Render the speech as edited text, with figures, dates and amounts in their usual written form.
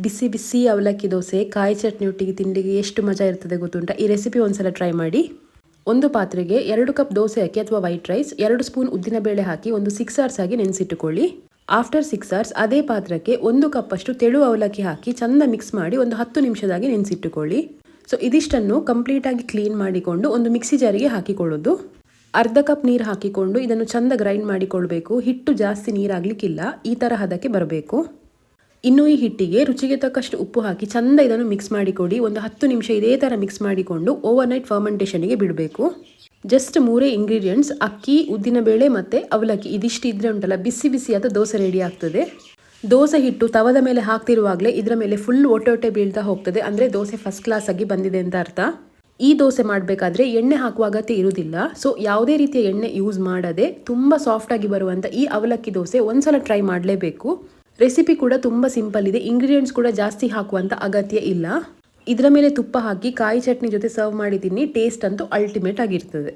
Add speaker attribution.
Speaker 1: ಬಿಸಿ ಬಿಸಿ ಅವಲಕ್ಕಿ ದೋಸೆ ಕಾಯಿ ಚಟ್ನಿ ಒಟ್ಟಿಗೆ ತಿಂಡಿಗೆ ಎಷ್ಟು ಮಜಾ ಇರ್ತದೆ ಗೊತ್ತುಂಟ. ಈ ರೆಸಿಪಿ ಒಂದ್ಸಲ ಟ್ರೈ ಮಾಡಿ. ಒಂದು ಪಾತ್ರೆಗೆ 2 ಕಪ್ ದೋಸೆ ಅಕ್ಕಿ ಅಥವಾ ವೈಟ್ ರೈಸ್, 2 ಸ್ಪೂನ್ ಉದ್ದಿನ ಬೇಳೆ ಹಾಕಿ ಒಂದು 6 ಅವರ್ಸ್ ಆಗಿ ನೆನೆಸಿಟ್ಟುಕೊಳ್ಳಿ. ಆಫ್ಟರ್ 6 ಅವರ್ಸ್ ಅದೇ ಪಾತ್ರಕ್ಕೆ 1 ಕಪ್ ಅಷ್ಟು ತೆಳು ಅವಲಕ್ಕಿ ಹಾಕಿ ಚಂದ ಮಿಕ್ಸ್ ಮಾಡಿ ಒಂದು 10 ನಿಮಿಷದಾಗಿ ನೆನೆಸಿಟ್ಟುಕೊಳ್ಳಿ. ಸೊ ಇದಿಷ್ಟನ್ನು ಕಂಪ್ಲೀಟ್ ಆಗಿ ಕ್ಲೀನ್ ಮಾಡಿಕೊಂಡು ಒಂದು ಮಿಕ್ಸಿ ಜಾರಿಗೆ ಹಾಕಿಕೊಳ್ಳೋದು. ಅರ್ಧ ಕಪ್ ನೀರು ಹಾಕಿಕೊಂಡು ಇದನ್ನು ಚಂದ ಗ್ರೈಂಡ್ ಮಾಡಿಕೊಳ್ಬೇಕು. ಹಿಟ್ಟು ಜಾಸ್ತಿ ನೀರಾಗ್ಲಿಕ್ಕಿಲ್ಲ, ಈ ತರ ಹದಕ್ಕೆ ಬರಬೇಕು. ಇನ್ನು ಈ ಹಿಟ್ಟಿಗೆ ರುಚಿಗೆ ತಕ್ಕಷ್ಟು ಉಪ್ಪು ಹಾಕಿ ಚಂದ ಇದನ್ನು ಮಿಕ್ಸ್ ಮಾಡಿಕೊಡಿ. ಒಂದು 10 ನಿಮಿಷ ಇದೇ ತರ ಮಿಕ್ಸ್ ಮಾಡಿಕೊಂಡು ಓವರ್ ನೈಟ್ ಫರ್ಮೆಂಟೇಷನ್ಗೆ ಬಿಡಬೇಕು. ಜಸ್ಟ್ 3 ಇಂಗ್ರೀಡಿಯೆಂಟ್ಸ್ ಅಕ್ಕಿ, ಉದ್ದಿನ ಬೇಳೆ ಮತ್ತೆ ಅವಲಕ್ಕಿ, ಇದಿಷ್ಟು ಇದ್ರೆ ಉಂಟಲ್ಲ ಬಿಸಿ ಬಿಸಿಯಾದ ದೋಸೆ ರೆಡಿ ಆಗ್ತದೆ. ದೋಸೆ ಹಿಟ್ಟು ತವದ ಮೇಲೆ ಹಾಕ್ತಿರುವಾಗಲೇ ಇದರ ಮೇಲೆ ಫುಲ್ ಒಟ್ಟೆ ಬೀಳ್ತಾ ಹೋಗ್ತದೆ. ಅಂದ್ರೆ ದೋಸೆ ಫಸ್ಟ್ ಕ್ಲಾಸ್ ಆಗಿ ಬಂದಿದೆ ಅಂತ ಅರ್ಥ. ಈ ದೋಸೆ ಮಾಡಬೇಕಾದ್ರೆ ಎಣ್ಣೆ ಹಾಕುವ ಅಗತ್ಯ ಇರುವುದಿಲ್ಲ. ಸೊ ಯಾವುದೇ ರೀತಿಯ ಎಣ್ಣೆ ಯೂಸ್ ಮಾಡದೆ ತುಂಬಾ ಸಾಫ್ಟ್ ಆಗಿ ಬರುವಂತ ಈ ಅವಲಕ್ಕಿ ದೋಸೆ ಒಂದ್ಸಲ ಟ್ರೈ ಮಾಡಲೇಬೇಕು. ರೆಸಿಪಿ ಕೂಡ ತುಂಬಾ ಸಿಂಪಲ್ ಇದೆ. ಇಂಗ್ರೀಡಿಯೆಂಟ್ಸ್ ಕೂಡ ಜಾಸ್ತಿ ಹಾಕುವಂತ ಅಗತ್ಯ ಇಲ್ಲ. ಇದರ ಮೇಲೆ ತುಪ್ಪ ಹಾಕಿ ಕಾಯಿ ಚಟ್ನಿ ಜೊತೆ ಸರ್ವ್ ಮಾಡಿ ತಿನ್ನಿ. ಟೇಸ್ಟ್ ಅಂತೂ ಅಲ್ಟಿಮೇಟ್ ಆಗಿರ್ತದೆ.